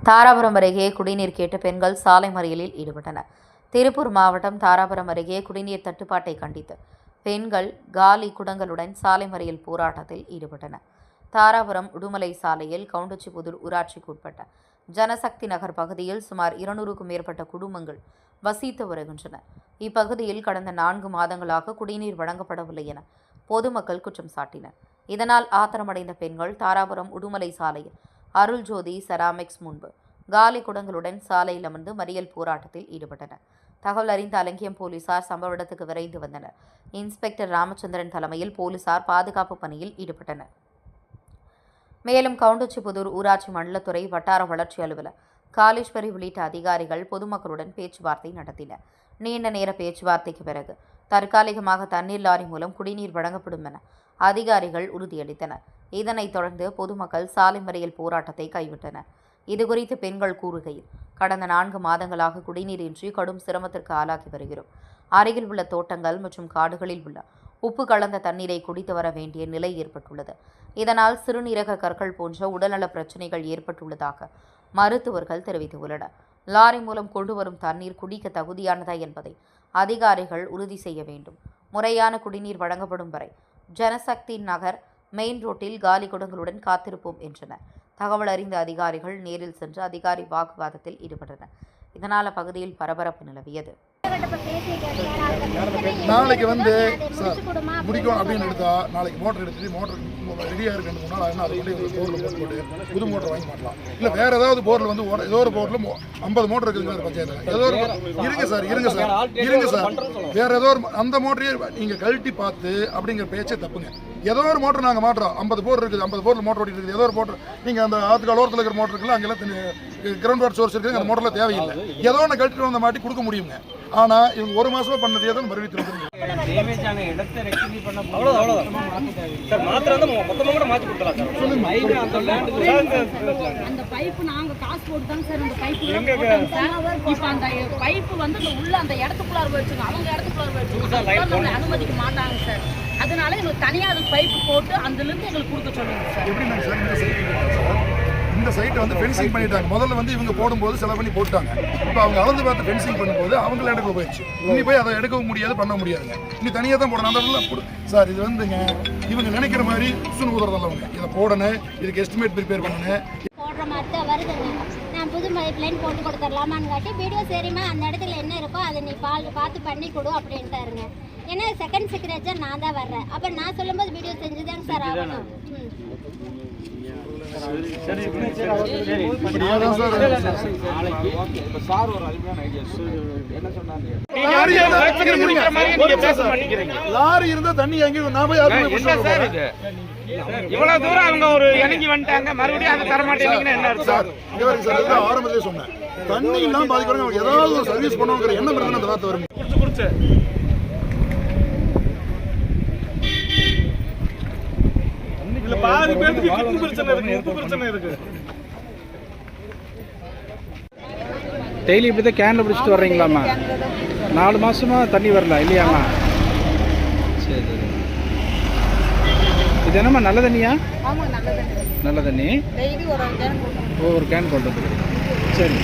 தாராபுரம் அருகே குடிநீர் கேட்டு பெண்கள் சாலை மறியலில் ஈடுபட்டனர். திருப்பூர் மாவட்டம் தாராபுரம் அருகே குடிநீர் தட்டுப்பாட்டை கண்டித்து பெண்கள் காலி குடங்களுடன் சாலை மறியல் போராட்டத்தில் ஈடுபட்டனர். தாராபுரம் உடுமலை சாலையில் கவுண்டச்சிபுதூர் ஊராட்சிக்கு உட்பட்ட ஜனசக்தி நகர் பகுதியில் சுமார் 200க்கும் மேற்பட்ட குடும்பங்கள் வசித்து வருகின்றனர். இப்பகுதியில் கடந்த 4 மாதங்களாக குடிநீர் வழங்கப்படவில்லை என பொதுமக்கள் குற்றம் சாட்டினர். இதனால் ஆத்திரமடைந்த பெண்கள் தாராபுரம் உடுமலை சாலையில் அருள்ஜோதி செராமிக்ஸ் முன்பு காலி குடங்களுடன் சாலையில் அமர்ந்து மறியல் போராட்டத்தில் ஈடுபட்டனர். தகவல் அறிந்த அலங்கியம் போலீசார் சம்பவ இடத்துக்கு விரைந்து வந்தனர். இன்ஸ்பெக்டர் ராமச்சந்திரன் தலைமையில் போலீசார் பாதுகாப்பு பணியில் ஈடுபட்டனர். மேலும் கவுண்டச்சிபுதூர் ஊராட்சி மண்டலத்துறை வட்டார வளர்ச்சி அலுவலர் காளீஸ்வரி உள்ளிட்ட அதிகாரிகள் பொதுமக்களுடன் பேச்சுவார்த்தை நடத்தினர். நீண்ட நேர பேச்சுவார்த்தைக்கு பிறகு தற்காலிகமாக தண்ணீர் லாரி மூலம் குடிநீர் வழங்கப்படும் என அதிகாரிகள் உறுதியளித்தனர். இதனைத் தொடர்ந்து பொதுமக்கள் சாலை மறியல் போராட்டத்தை கைவிட்டனர். இதுகுறித்து பெண்கள் கூறுகையில், கடந்த 4 மாதங்களாக குடிநீரின்றி கடும் சிரமத்திற்கு ஆளாகி வருகிறோம். அருகில் உள்ள தோட்டங்கள் மற்றும் காடுகளில் உள்ள உப்பு கலந்த தண்ணீரை குடித்து வர வேண்டிய நிலை ஏற்பட்டுள்ளது. இதனால் சிறுநீரக கற்கள் போன்ற உடல்நல பிரச்சினைகள் ஏற்பட்டுள்ளதாக மருத்துவர்கள் தெரிவித்துள்ளனர். லாரி மூலம் கொண்டு வரும் தண்ணீர் குடிக்க தகுதியானதா என்பதை அதிகாரிகள் உறுதி செய்ய வேண்டும். முறையான குடிநீர் வழங்கப்படும் வரை ஜனசக்தி நகர் மெயின் ரோட்டில் காலி குடங்களுடன் காத்திருப்போம் என்றனர். தகவல் அறிந்த அதிகாரிகள் நேரில் சென்று அதிகாரி வாக்குவாதத்தில் ஈடுபட்டனர். இதனால் அப்பகுதியில் பரபரப்பு நிலவியது. நாளைக்கு வந்து முடிக்கும் அப்படின்னு எடுத்தா நாளைக்கு மோட்டர் எடுத்துட்டு மோட்டர் ரெடியாக இருக்கு 2-3 நாள் ஆகுனா அதை கொண்டு போரில் போட்டு புது மோட்டர் வாங்கி மாட்டலாம். இல்லை வேறு ஏதாவது போரில் வந்து ஏதோ ஒரு போரில் 50 மோட்டர் இருக்குதுங்க பஞ்சாயத்தில். ஏதோ ஒரு இருங்க சார் வேறு ஏதோ ஒரு அந்த மோட்டரையே நீங்கள் கழட்டி பார்த்து அப்படிங்கிற பேச்சே தப்புங்க. ஏதோ ஒரு மோட்டர் நாங்கள் மாட்டுறோம். 50 போர் இருக்குது, 50 போரில் மோட்டர் ஓட்டிட்டு இருக்குது. ஏதோ ஒரு மோட்டர் நீங்கள் அந்த ஆற்றுக்கால் ஓரத்தில் இருக்கிற மோட்டர் இருக்குல்ல, அங்கெல்லாம் கிரவுண்ட் வாட்டர் சோர்ஸ் இருக்குது, அந்த மோட்டரில் தேவையில்லை. ஏதோ ஒன்று கழட்டிட்டு வந்த மாட்டி கொடுக்க முடியுங்க. ஆனால் இவங்க 1 மாசமா பண்ணது ஏதோ மறுபடியும் அந்த பைப்பு நாங்க காசு போட்டு தான் சார் அந்த பைப்பு இப்போ அந்த பைப்பு வந்து உள்ள அந்த இடத்துக்குள்ளார போயிடுச்சுங்க. அவங்க இடத்துக்குள்ளார போயிடுச்சு அனுமதிக்க மாட்டாங்க சார். அதனால எங்களுக்கு தனியாக அந்த பைப்பு போட்டு அதுலேருந்து எங்களுக்கு கொடுக்க சொல்லுங்க சார். எப்படிங்க சார் இந்த சைட்டை வந்து ஃபென்சிங் பண்ணிட்டாங்க. முதல்ல வந்து இவங்க போடும்போது செலவு பண்ணி போட்டாங்க. இப்போ அவங்க அளந்து பார்த்து ஃபென்சிங் பண்ணும்போது அவங்கள இடத்துல போயிடுச்சு. இனி போய் அதை எடுக்கவும் முடியாது, பண்ண முடியாதுங்க. இனி தனியாக தான் போடணும். அந்த சார் இது வந்துங்க இவங்க நினைக்கிற மாதிரி சுன்னு ஊதுறதல்லவங்க. இதை போடணும், இதுக்கு எஸ்டிமேட் ப்ரிப்பேர் பண்ணணும். போடுற மாதிரி தான் வருதுங்க. நான் புது லைன் போட்டு கொடுத்துடலாமான்னு காட்டி வீடியோ சரிம்மா அந்த இடத்துல என்ன இருக்கோ அதை நீ பார்த்து பண்ணி கொடு அப்படின்ட்டாருங்க. ஏன்னா செகண்ட் சிக்னேச்சர் நான் தான் வர்றேன். அப்போ நான் சொல்லும்போது வீடியோ செஞ்சுதாங்க சார் ஆகணும். லாரி இருந்தா தண்ணி எங்க நான் போய் இவ்வளவு தூரம் அவங்க ஒரு இறங்கி வந்துட்டாங்க, மறுபடியும் அதை தர மாட்டேங்கிறீங்கன்னா என்ன அர்த்தம்? ஆரம்பத்திலே சொன்னேன், தண்ணி இல்லாம பாதிக்கிறவங்க ஏதாவது ஒரு சர்வீஸ் பண்ணுவோங்கிற என்ன பிரச்சனை அந்த வார்த்தை வரும். பாதி பேருக்கு கிட்னி பிரச்சனை இருக்கு, உப்பு பிரச்சனை இருக்கு. டெய்லி இப்படி தான் கேனில் பிடிச்சிட்டு வர்றீங்களாம்மா? 4 மாசமா தண்ணி வரல இல்லையாம்மா? சரி சரி. இது என்னம்மா நல்ல தண்ணியா? நல்ல தண்ணி ஒரு கேன் கொண்டு வந்து. சரி.